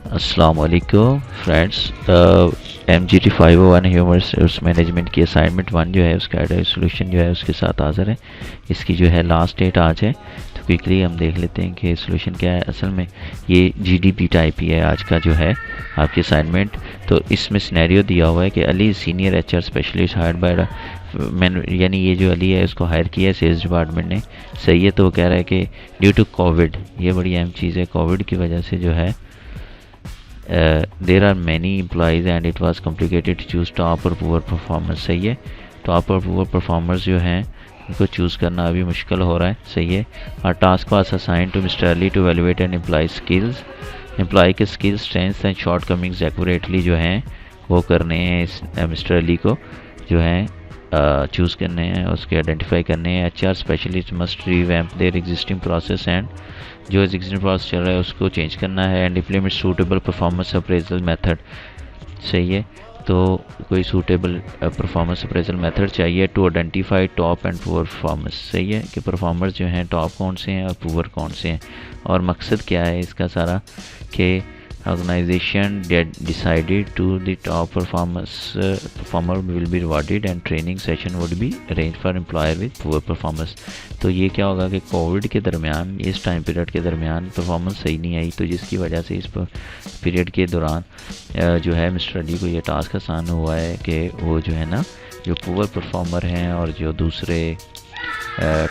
अस्सलाम वालेकुम friends. MGT 501 human resource management की असाइनमेंट 1 जो है उसका सोल्यूशन जो है उसके साथ हाज़िर है। इसकी जो है लास्ट डेट आज है, तो क्विकली हम देख लेते हैं कि सोल्यूशन क्या है। असल में ये GDP टाइप ही है आज का जो है आपकी असाइनमेंट। तो इसमें सिनेरियो दिया हुआ है कि Ali senior HR specialist hired by man, यानी ये जो अली है उसको हायर किया है सेल्स डिपार्टमेंट ने। सही है। तो वो कह रहा है कि ड्यू टू कोविड, ये बड़ी अहम चीज़ है, कोविड की वजह से जो है there are many employees and it was complicated to choose top और पुअर परफॉर्मर्स। सही है। टॉप और पुअर परफॉर्मर्स जो हैं उनको चूज़ करना अभी मुश्किल हो रहा है। सही है। और task was assign to mister Ali to evaluate and employ skills, employ के skills strengths and shortcomings accurately जो हैं वो करने हैं इस मिस्टर अली को जो हैं चूज़ करने हैं, उसके आइडेंटिफाई करने हैं। HR specialist must revamp their existing process and जो एग्जिस्टिंग प्रोसेस चल रहा है उसको चेंज करना है and implement suitable performance appraisal method. सही है। तो कोई सूटेबल परफॉर्मेंस अप्रेजल मेथड चाहिए to identify top and poor performance. सही है कि परफॉर्मर्स जो हैं टॉप कौन से हैं और पुअर कौन से हैं। और मकसद क्या है इसका सारा कि organization decided to the top performer will be rewarded and training session would be arranged for employer with poor performance। तो ये क्या होगा कि कोविड के दरमियान, इस टाइम पीरियड के दरमियान परफॉर्मेंस सही नहीं आई, तो जिसकी वजह से इस पीरियड के दौरान जो है मिस्टर अली को ये टास्क आसान हुआ है कि वो जो है ना जो पुअर परफॉर्मर हैं और जो दूसरे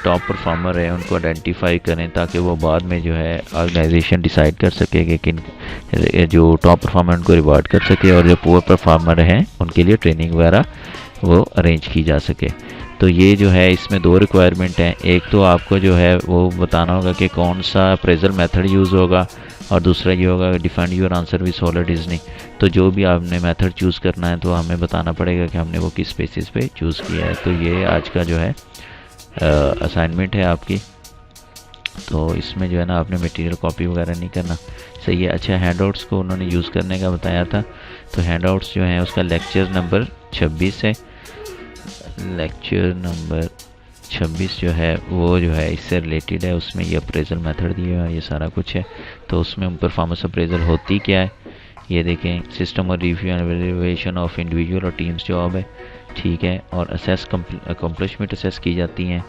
टॉप परफॉर्मर है उनको आइडेंटिफाई करें, ताकि वो बाद में जो है ऑर्गेनाइजेशन डिसाइड कर सके कि किन जो टॉप परफॉर्मर उनको रिवार्ड कर सके और जो पुअर परफॉर्मर हैं उनके लिए ट्रेनिंग वगैरह वो अरेंज की जा सके। तो ये जो है इसमें दो रिक्वायरमेंट हैं। एक तो आपको जो है वो बताना होगा कि कौन सा अप्रेजल मेथड यूज़ होगा, और दूसरा ये होगा defined your answer with solid reasoning. तो जो भी आपने मेथड चूज़ करना है तो हमें बताना पड़ेगा कि हमने वो किस बेसिस पे चूज़ किया है। तो ये आज का जो है असाइनमेंट है आपकी। तो इसमें जो है ना आपने मटेरियल कॉपी वगैरह नहीं करना। सही है। अच्छा, हैंडआउट्स को उन्होंने यूज़ करने का बताया था। तो हैंडआउट्स जो हैं उसका लेक्चर नंबर 26 है। लेक्चर नंबर 26 जो है वो जो है इससे रिलेटेड है, उसमें ये अप्रेजल मेथड दिया है, ये सारा कुछ है। तो उसमें परफॉर्मेंस अप्रेजल होती क्या है ये देखें। सिस्टम और review and evaluation of individual और टीम्स जॉब है, ठीक है। और असेस अकम्पलिशमेंट असेस की जाती हैं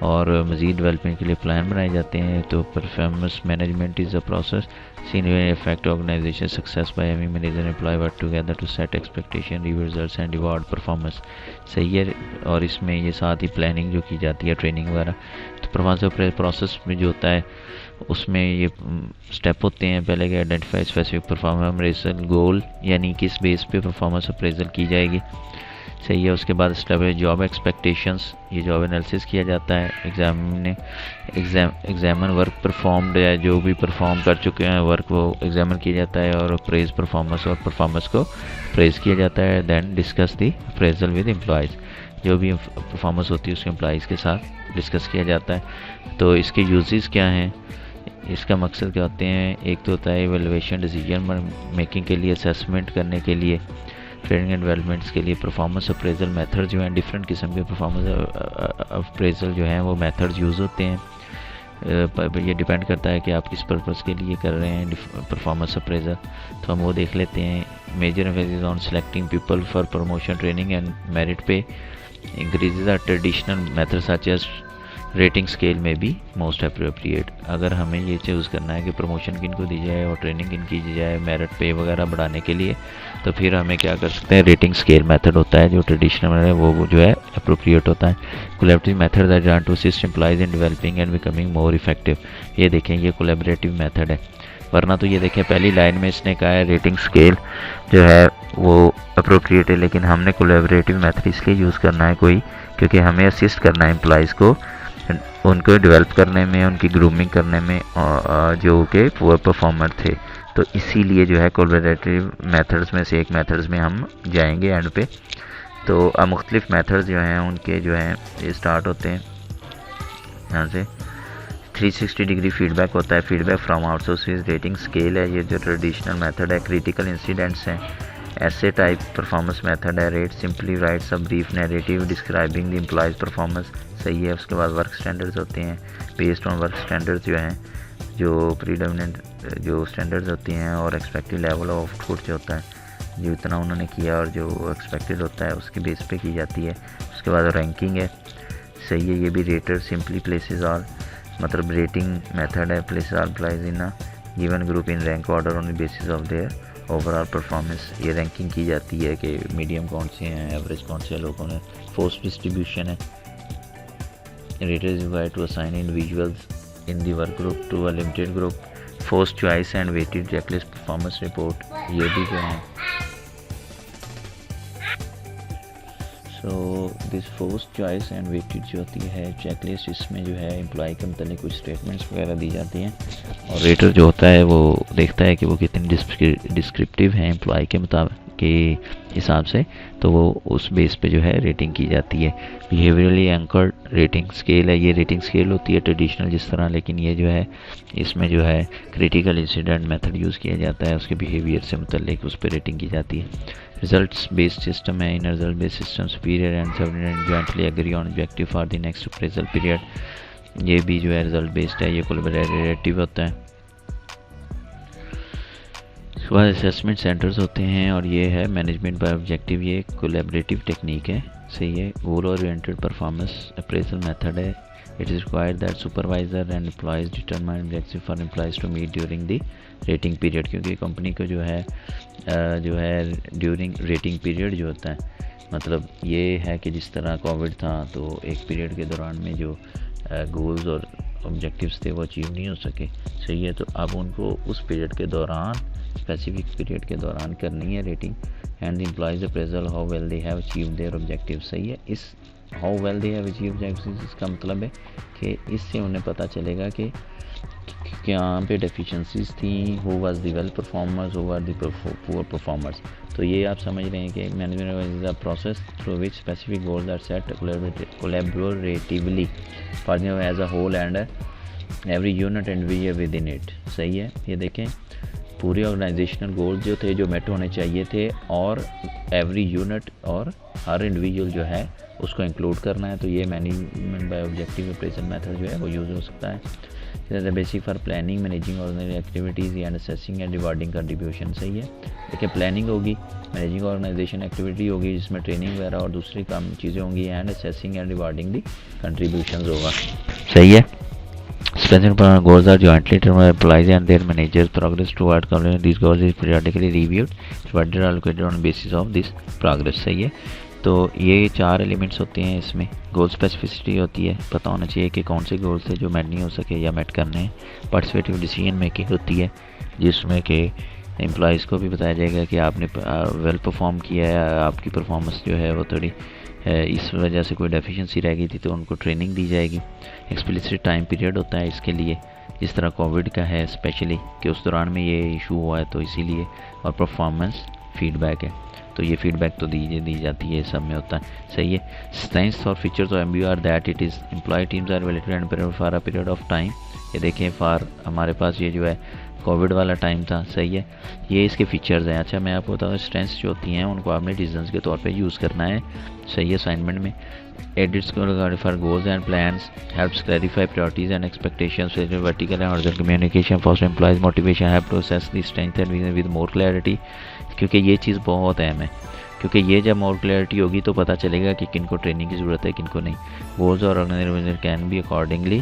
और मज़ीद डेवलपमेंट के लिए प्लान बनाए जाते हैं। तो performance management is a process senior effect organisation success by having manager employ work together to set expectation review results and reward performance. सही है। और इसमें ये साथ ही प्लानिंग जो की जाती है, ट्रेनिंग वगैरह। तो परफॉर्मेंस प्रोसेस में जो होता है उसमें ये स्टेप होते हैं। पहले कि आइडेंटिफाई स्पेसिफिक परफॉर्मेंस अप्रेजल गोल, यानी किस बेस पे परफॉर्मेंस अप्रेजल की जाएगी। सही है। उसके बाद स्टेप है जॉब एक्सपेक्टेशंस, ये जॉब एनालिसिस किया जाता है। एग्जामिन वर्क परफॉर्म्ड है, जो भी परफॉर्म कर चुके हैं वर्क वो एग्जामिन किया जाता है और प्रेज परफॉर्मेंस और परफॉर्मेंस को प्रेज किया जाता है। Then discuss the appraisal with employees, जो भी परफॉर्मेंस होती है उसके एम्प्लॉयज़ के साथ डिस्कस किया जाता है। तो इसके यूजेस क्या हैं, इसका मकसद क्या होते हैं। एक तो होता है एवेल्युएशन डिसीजन मेकिंग के लिए, असेसमेंट करने के लिए, ट्रेनिंग एंड डेवलपमेंट्स के लिए। परफॉर्मेंस अप्रेजल मेथड जो हैं डिफरेंट किस्म के परफॉर्मेंस अप्रेजल जो हैं वो मेथड्स यूज़ होते हैं। ये डिपेंड करता है कि आप किस पर्पज़ के लिए कर रहे हैं परफॉर्मेंस अप्रेजल। तो हम वो देख लेते हैं। Major emphasis on selecting people for promotion training and merit pay increases are traditional method such as rating scale में भी मोस्ट अप्रोप्रिएट। अगर हमें ये चूज़ करना है कि प्रमोशन किन को दी जाए और ट्रेनिंग किन की जाए मेरिट पे वगैरह बढ़ाने के लिए, तो फिर हमें क्या कर सकते हैं, रेटिंग स्केल मेथड होता है जो ट्रेडिशनल है वो जो है अप्रोप्रिएट होता है। Collaborative method are designed to assist employees in developing and becoming more effective. ये देखें ये कोलैबोरेटिव मेथड है, वरना तो ये देखें पहली लाइन में इसने कहा है रेटिंग स्केल जो है वो अप्रोप्रिएट है, लेकिन हमने कोलैबोरेटिव मेथड इसलिए यूज़ करना है कोई, क्योंकि हमें असिस्ट करना है एम्प्लॉयज़ को उनको डेवलप करने में, उनकी ग्रूमिंग करने में जो कि पुअर परफॉर्मर थे। तो इसीलिए जो है कोलैबोरेटिव मेथड्स में से एक मेथड्स में हम जाएंगे एंड पे। तो मुख्तलिफ मेथड्स जो हैं उनके जो हैं ये स्टार्ट होते हैं यहाँ से। 360 डिग्री फीडबैक होता है, feedback from outsources. Rating scale है, ये जो ट्रेडिशनल मेथड है। क्रिटिकल इंसिडेंट्स हैं, ऐसे टाइप परफॉर्मेंस मेथड है। Rate simply rights a brief narrative describing the employees performance. सही है। उसके बाद वर्क स्टैंडर्ड्स होते हैं। बेस्ड ऑन वर्क स्टैंडर्ड्स जो हैं जो प्रीडोमिनेंट जो स्टैंडर्ड्स होती हैं और एक्सपेक्टेड लेवल ऑफ आउटपुट जो होता है, जो इतना उन्होंने किया और जो एक्सपेक्टेड होता है उसके बेस पे की जाती है। उसके बाद रैंकिंग है, सही है। ये भी रेटर सिंपली प्लेसेस आल, मतलब रेटिंग मेथड है, places all employees in a given group in rank order on the basis of their overall performance. ये रैंकिंग की जाती है कि मीडियम कौन से हैं, एवरेज कौन से लोगों ने, फोर्स डिस्ट्रीब्यूशन है। Rater is required to assign individuals in the work group to a limited group, force choice and weighted checklist performance report, ये भी जो है। So this force choice and weighted जो होती है चेकलिस्ट, इसमें जो है एम्प्लॉय के मतलब कुछ स्टेटमेंट्स वगैरह दी जाती हैं और रेटर जो होता है वो देखता है कि वो कितनी डिस्क्रिप्टिव हैं एम्प्लॉय के मुताबिक के हिसाब से, तो वो उस बेस पे जो है रेटिंग की जाती है। बिहेवियरली एंकर्ड रेटिंग स्केल है, ये रेटिंग स्केल होती है ट्रेडिशनल जिस तरह, लेकिन ये जो है इसमें जो है क्रिटिकल इंसिडेंट मेथड यूज़ किया जाता है, उसके बिहेवियर से मुतल्लिक उस पर रेटिंग की जाती है। रिजल्ट्स बेस्ड सिस्टम है, in result based system superior and subordinate jointly agree on objective for the next appraisal period. ये भी जो है रिजल्ट बेस्ड है, ये कोलैबोरेटिव होता है। उसके बाद असेसमेंट सेंटर्स होते हैं और ये है मैनेजमेंट बाय ऑब्जेक्टिव, ये कोलैबोरेटिव टेक्निक है, सही है। Goal oriented performance appraisal method है। It is required that supervisor and employees determine objective for employees to meet during the rating period, क्योंकि कंपनी को जो है ड्यूरिंग रेटिंग पीरियड जो होता है, मतलब ये है कि जिस तरह कोविड था तो एक पीरियड के दौरान में जो गोल्स और ऑब्जेक्टिव्स थे वो अचीव नहीं हो सके, सही है। तो अब उनको उस पीरियड के दौरान, स्पेसिफिक पीरियड के दौरान करनी है rating. And the employees appraisal how well they have achieve their objective, सही है। इस how well they have achieve objectives, इसका मतलब है कि इससे उन्हें पता चलेगा कि यहाँ पे डेफिशिएंसीज थी, who was the well performers, who are the poor performers. तो ये आप समझ रहे हैं कि management is a process through which specific goals are set collaboratively for as a whole and every unit individual within it, सही है। ये देखें पूरे ऑर्गेनाइजेशनल गोल्स जो थे, जो मेट होने चाहिए थे, और एवरी यूनिट और हर इंडिविजुअल जो है उसको इंक्लूड करना है। तो ये management by objective appraisal method जो है वो यूज़ हो सकता है। The basic for planning, managing organise activities and assessing and rewarding contribution, सही है। देखिए प्लानिंग होगी, मैनेजिंग ऑर्गेनाइजेशन एक्टिविटी होगी जिसमें ट्रेनिंग वगैरह और दूसरी काम चीज़ें होंगी, and assessing and rewarding the contribution होगा, सही है। Specific goals are jointly determined by employees and their managers. Progress toward completing these goals is periodically reviewed. Budget allocated on basis of this progress, सही है। तो ये 4 elements होते हैं इसमें। गोल स्पेसिफिसिटी होती है, पता होना चाहिए कि कौन से गोल्स थे जो मेट नहीं हो सके या मेट करने हैं। पार्टिसिपेटिव डिसीजन मेकिंग होती है जिसमें कि एम्प्लॉयज़ को भी बताया जाएगा कि आपने वेल परफॉर्म किया है, आपकी परफॉर्मेंस जो है वो थोड़ी इस वजह से कोई डेफिशिएंसी रह गई थी तो उनको ट्रेनिंग दी जाएगी। एक्सप्लिसिट टाइम पीरियड होता है इसके लिए, जिस तरह कोविड का है स्पेशली कि उस दौरान में ये इशू हुआ है तो इसीलिए। और परफॉर्मेंस फीडबैक है, तो ये फीडबैक तो दी जाती है, सब में होता है, सही है। स्ट्रेंथ्स और features of MBO are that it is employ teams are validated and present for a period of time. ये देखें फॉर हमारे पास ये जो है कोविड वाला टाइम था, सही है। ये इसके फीचर्स हैं। अच्छा मैं आपको बताऊँ स्ट्रेंथ्स जो होती हैं उनको आपने डिसीजंस के तौर पे यूज़ करना है, सही है, असाइनमेंट में। Edits for goals and plans, helps clarify priorities and expectations, vertical and horizontal communication, for employees motivation, help to assess the strength and with more clarity, क्योंकि ये चीज़ बहुत अहम है, क्योंकि ये जब मोर क्लैरिटी होगी तो पता चलेगा कि किन को ट्रेनिंग की ज़रूरत है, किन को नहीं। गोल्स और organisation can be accordingly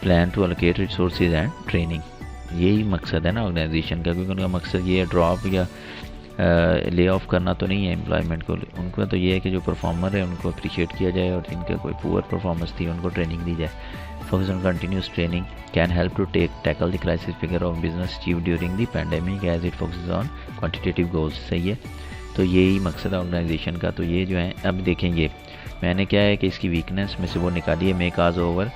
plan to allocate resources and training. यही मकसद है ना ऑर्गेनाइजेशन का, क्योंकि उनका मकसद ये है ड्रॉप या ले ऑफ करना तो नहीं है एम्प्लॉयमेंट को। उनको तो ये है कि जो परफॉर्मर है उनको अप्रिशिएट किया जाए और जिनका कोई पुअर परफॉर्मेंस थी उनको ट्रेनिंग दी जाए। Focus on continuous training can help to tackle the crisis figure of business achieve during the pandemic as it focuses on quantitative goals, सही है। तो यही मकसद है ऑर्गेनाइजेशन का। तो ये जो है अब देखेंगे मैंने क्या है कि इसकी वीकनेस में से वो निकाली है, मेक आज over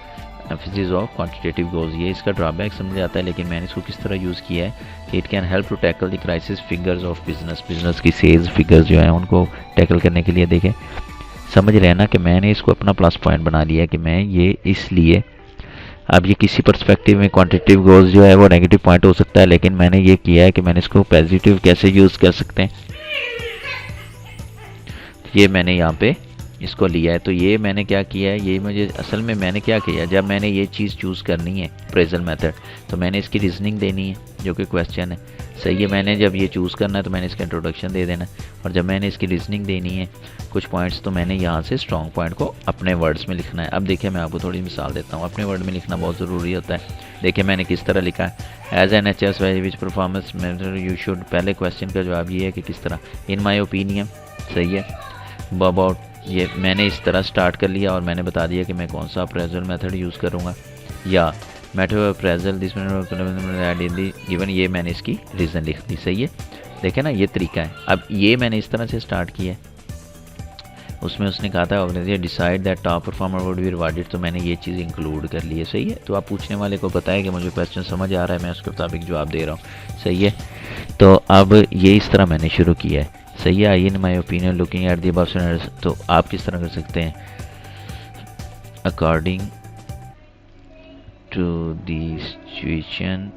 emphasis of quantitative goals. ये इसका ड्रॉबैक समझ आता है, लेकिन मैंने इसको किस तरह यूज़ किया है कि it can help to tackle the crisis figures of business की सेल्स फिगर्स जो हैं उनको टैकल करने के लिए। देखें समझ रहे हैं ना कि मैंने इसको अपना प्लस पॉइंट बना लिया कि मैं ये इसलिए, अब ये किसी पर्सपेक्टिव में क्वांटिटेटिव गोल्स जो है वो नेगेटिव पॉइंट हो सकता है, लेकिन मैंने ये किया है कि मैंने इसको पॉजिटिव कैसे यूज़ कर सकते हैं, ये मैंने यहाँ पे इसको लिया है। तो ये मैंने क्या किया है, ये मुझे असल में मैंने क्या किया, जब मैंने ये चीज़ चूज़ करनी है अप्रेजल मेथड, तो मैंने इसकी रीजनिंग देनी है जो कि क्वेश्चन है, सही है। मैंने जब ये चूज़ करना है तो मैंने इसका इंट्रोडक्शन दे देना है, और जब मैंने इसकी रीजनिंग देनी है कुछ पॉइंट्स, तो मैंने यहाँ से स्ट्रॉन्ग पॉइंट को अपने वर्ड्स में लिखना है। अब देखिए मैं आपको थोड़ी मिसाल देता हूँ, अपने वर्ड में लिखना बहुत ज़रूरी होता है। देखिए मैंने किस तरह लिखा है, as N H S Y which performance method you should, पहले क्वेश्चन का जवाब ये है कि किस तरह, इन माई ओपिनियन, सही है। अबाउट, ये मैंने इस तरह स्टार्ट कर लिया और मैंने बता दिया कि मैं कौन सा अप्रेजल मेथड यूज़ करूँगा, या मेथड अप्रेजल दिस गिवन, ये मैंने इसकी रीज़न लिख दी, सही है। देखें ना ये तरीका है। अब ये मैंने इस तरह से स्टार्ट किया है, उसमें उसने कहा था decide that top performer would be rewarded, तो मैंने ये चीज़ इंक्लूड कर ली है, सही है। तो आप पूछने वाले को पता है कि मुझे क्वेश्चन समझ आ रहा है, मैं उसके मुताबिक जवाब दे रहा हूँ, सही है। तो अब ये इस तरह मैंने शुरू किया है, सही है। I in my opinion looking at the above, तो आप किस तरह कर सकते हैं, according to the situation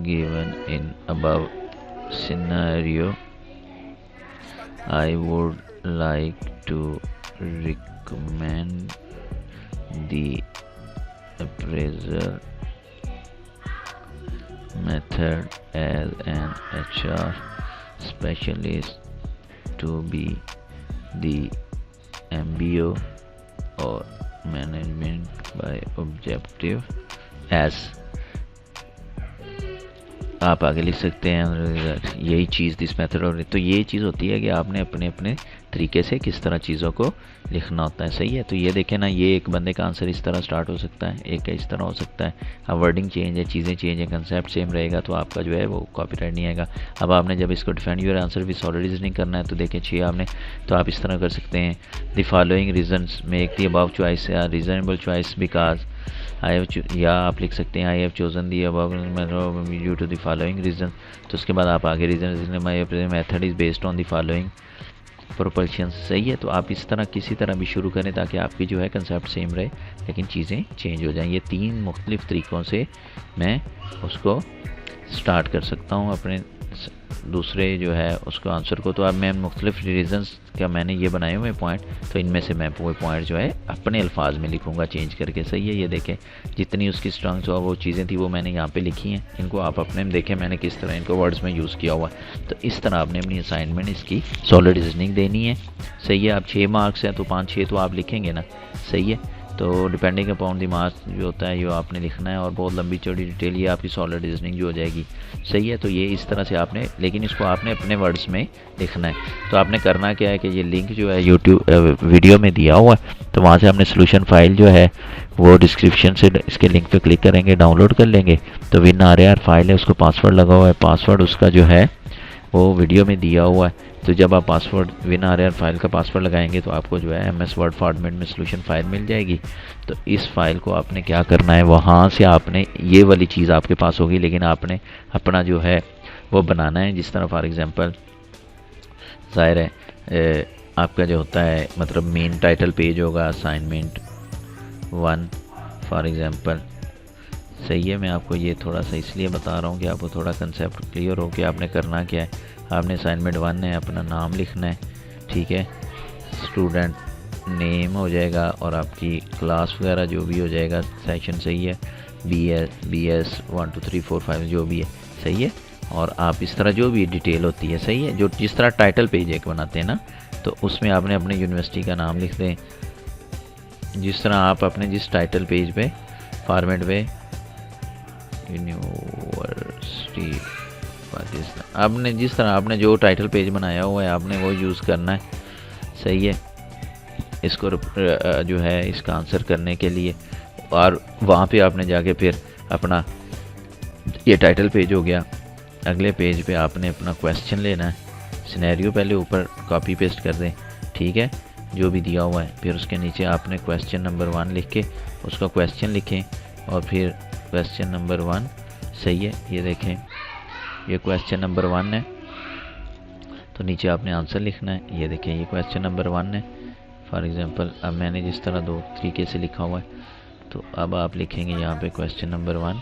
given in above scenario, I would like to recommend the appraisal method as an HR specialist to be the MBO or management by objective as, आप आगे लिख सकते हैं यही चीज़ दिस मेथड, और तो ये चीज़ होती है कि आपने अपने अपने तरीके से किस तरह चीज़ों को लिखना होता है, सही है। तो ये देखें ना, ये एक बंदे का आंसर इस तरह स्टार्ट हो सकता है, एक का इस तरह हो सकता है। अब वर्डिंग चेंज है, चीज़ें चेंज है, कंसेप्ट सेम रहेगा, तो आपका जो है वो कॉपीराइट नहीं आएगा। अब आपने जब इसको defend your answer with solid reasoning करना है, तो देखें 6 आपने, तो आप इस तरह कर सकते हैं, the following reasons make the above choice reasonable choice because I have, या आप लिख सकते हैं I have chosen the above due to the following reason. तो उसके बाद आप आगे reason, my method is based on the following propulsion, सही है। तो आप इस तरह किसी तरह भी शुरू करें ताकि आपकी जो है कंसेप्ट सेम रहे लेकिन चीज़ें चेंज हो जाएं। ये 3 मुख्तलिफ तरीक़ों से मैं उसको स्टार्ट कर सकता हूँ अपने दूसरे जो है उसको आंसर को। तो अब मैं मुख्तलिफ रीजन्स का मैंने ये बनाए हुए पॉइंट, तो इनमें से मैं वो पॉइंट जो है अपने अल्फाज में लिखूंगा चेंज करके, सही है। ये देखें जितनी उसकी स्ट्रॉन्ग्स और वो चीज़ें थी वो मैंने यहाँ पे लिखी हैं, इनको आप अपने में देखें मैंने किस तरह इनको वर्ड्स में यूज़ किया हुआ है। तो इस तरह आपने अपनी असाइनमेंट इसकी सॉलिड रीजनिंग देनी है, सही है। अब 6 मार्क्स हैं तो 5-6 तो आप लिखेंगे ना, सही है। तो डिपेंडिंग अपॉन द मार्क्स जो होता है ये आपने लिखना है, और बहुत लंबी चौड़ी डिटेल ये आपकी सॉलिड रीजनिंग जो हो जाएगी, सही है। तो ये इस तरह से आपने, लेकिन इसको आपने अपने वर्ड्स में लिखना है। तो आपने करना क्या है कि ये लिंक जो है यूट्यूब वीडियो में दिया हुआ है, तो वहाँ से हमने सोल्यूशन फाइल जो है वो डिस्क्रिप्शन से इसके लिंक पे क्लिक करेंगे, डाउनलोड कर लेंगे। तो WinRAR फाइल है, उसको पासवर्ड लगा हुआ है, पासवर्ड उसका जो है वो वीडियो में दिया हुआ है। तो जब आप पासवर्ड WinRAR फाइल का पासवर्ड लगाएंगे तो आपको जो है MS वर्ड फॉर्मेट में सोल्यूशन फाइल मिल जाएगी। तो इस फाइल को आपने क्या करना है, वहाँ से आपने ये वाली चीज़ आपके पास होगी, लेकिन आपने अपना जो है वो बनाना है। जिस तरह फॉर एग्जांपल ज़ाहिर है आपका जो होता है मतलब मेन टाइटल पेज होगा असाइनमेंट 1 फॉर एग्जांपल, सही है। मैं आपको ये थोड़ा सा इसलिए बता रहा हूँ कि आपको थोड़ा कंसेप्ट क्लियर हो कि आपने करना क्या है। आपने असाइनमेंट 1 है, अपना नाम लिखना है, ठीक है, स्टूडेंट नेम हो जाएगा और आपकी क्लास वगैरह जो भी हो जाएगा, सेक्शन सही है, BS 1 2 3 4 5 जो भी है, सही है। और आप इस तरह जो भी डिटेल होती है, सही है, जो जिस तरह टाइटल पेज एक बनाते हैं ना, तो उसमें आपने अपने यूनिवर्सिटी का नाम लिख दें। जिस तरह आप अपने जिस टाइटल पेज पे फॉर्मेट पे यूनिवर्सिटी पाकिस्तान, आपने जिस तरह आपने जो टाइटल पेज बनाया हुआ है आपने वो यूज़ करना है, सही है, इसको जो है इसका आंसर करने के लिए। और वहाँ पे आपने जाके फिर अपना ये टाइटल पेज हो गया, अगले पेज पे आपने अपना क्वेश्चन लेना है, सिनेरियो पहले ऊपर कॉपी पेस्ट कर दें, ठीक है, जो भी दिया हुआ है। फिर उसके नीचे आपने क्वेश्चन नंबर 1 लिख के उसका क्वेश्चन लिखें, और फिर क्वेश्चन नंबर 1, सही है, ये देखें ये क्वेश्चन नंबर 1 है, तो नीचे आपने आंसर लिखना है। ये देखें ये क्वेश्चन नंबर 1 है फॉर एग्जांपल। अब मैंने जिस तरह 2 तरीके से लिखा हुआ है, तो अब आप लिखेंगे यहाँ पे क्वेश्चन नंबर 1,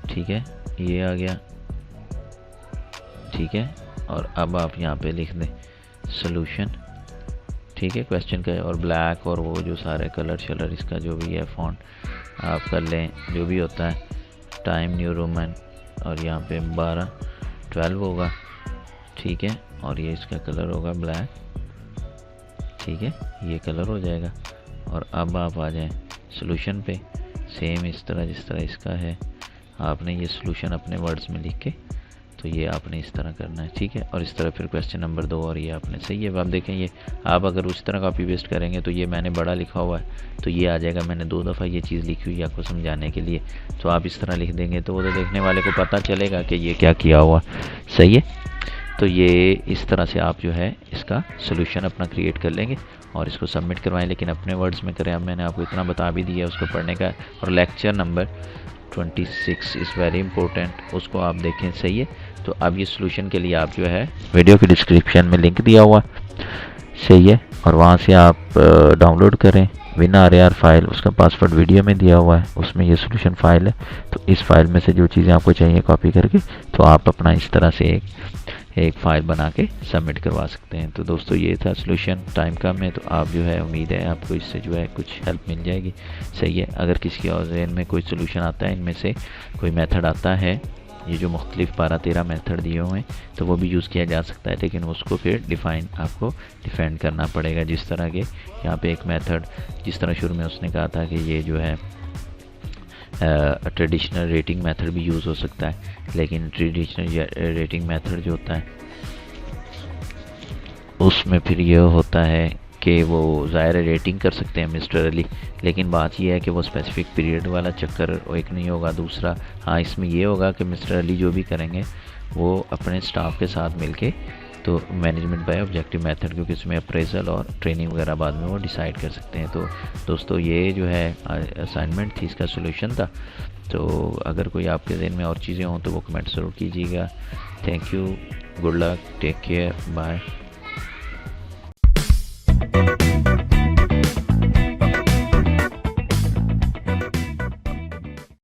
ठीक है, ये आ गया, ठीक है, और अब आप यहाँ पे लिख दें सोल्यूशन, ठीक है, क्वेश्चन का। और ब्लैक और वो जो सारे कलर शलर इसका जो भी है फॉन्ट आप कर लें, जो भी होता है। टाइम न्यू रोमन और यहाँ पे 12 होगा, ठीक है। और ये इसका कलर होगा ब्लैक, ठीक है, ये कलर हो जाएगा। और अब आप आ जाएं सोल्यूशन पे, सेम इस तरह जिस तरह इसका है आपने ये सोल्यूशन अपने वर्ड्स में लिख के तो ये आपने इस तरह करना है, ठीक है। और इस तरह फिर क्वेश्चन नंबर 2 और ये आपने सही है। अब आप देखें ये आप अगर उस तरह कॉपी पेस्ट करेंगे तो ये मैंने बड़ा लिखा हुआ है तो ये आ जाएगा, मैंने 2 दफ़ा ये चीज़ लिखी हुई है आपको समझाने के लिए। तो आप इस तरह लिख देंगे तो वो तो देखने वाले को पता चलेगा कि ये क्या किया हुआ, सही है। तो ये इस तरह से आप जो है इसका सोल्यूशन अपना क्रिएट कर लेंगे और इसको सबमिट करवाएं, लेकिन अपने वर्ड्स में करें। अब मैंने आपको इतना बता भी दिया उसको पढ़ने का। और lecture number 26 is very important, उसको आप देखें, सही है। तो अब ये सोल्यूशन के लिए आप जो है वीडियो के डिस्क्रिप्शन में लिंक दिया हुआ, सही है, और वहाँ से आप डाउनलोड करें WinRAR फाइल, उसका पासवर्ड वीडियो में दिया हुआ है, उसमें ये सोल्यूशन फाइल है। तो इस फाइल में से जो चीज़ें आपको चाहिए कॉपी करके तो आप अपना इस तरह से एक फ़ाइल बना के सबमिट करवा सकते हैं। तो दोस्तों ये था सोल्यूशन। टाइम कम है तो आप जो है उम्मीद है आपको इससे जो है कुछ हेल्प मिल जाएगी, सही है। अगर किसी और जहन में कोई सोल्यूशन आता है, इनमें से कोई मेथड आता है, ये जो मुख्तलिफ 12-13 मेथड दिए हुए हैं तो वो भी यूज़ किया जा सकता है, लेकिन उसको फिर आपको डिफाइन करना पड़ेगा। जिस तरह के यहाँ पे एक मेथड, जिस तरह शुरू में उसने कहा था कि ये जो है ट्रेडिशनल रेटिंग मेथड भी यूज़ हो सकता है, लेकिन ट्रेडिशनल रेटिंग मेथड जो होता है उसमें फिर ये होता है कि वो ज़ाहिर रेटिंग कर सकते हैं मिस्टर अली, लेकिन बात ये है कि वो स्पेसिफिक पीरियड वाला चक्कर एक नहीं होगा। दूसरा हाँ इसमें ये होगा कि मिस्टर अली जो भी करेंगे वो अपने स्टाफ के साथ मिलके, तो मैनेजमेंट बाय ऑब्जेक्टिव मेथड, क्योंकि इसमें अप्रेजल और ट्रेनिंग वगैरह बाद में वो डिसाइड कर सकते हैं। तो दोस्तों ये जो है असाइनमेंट थी, इसका सोल्यूशन था। तो अगर कोई आपके ज़हन में और चीज़ें हों तो वो कमेंट ज़रूर कीजिएगा। Thank you, good luck, take care, bye.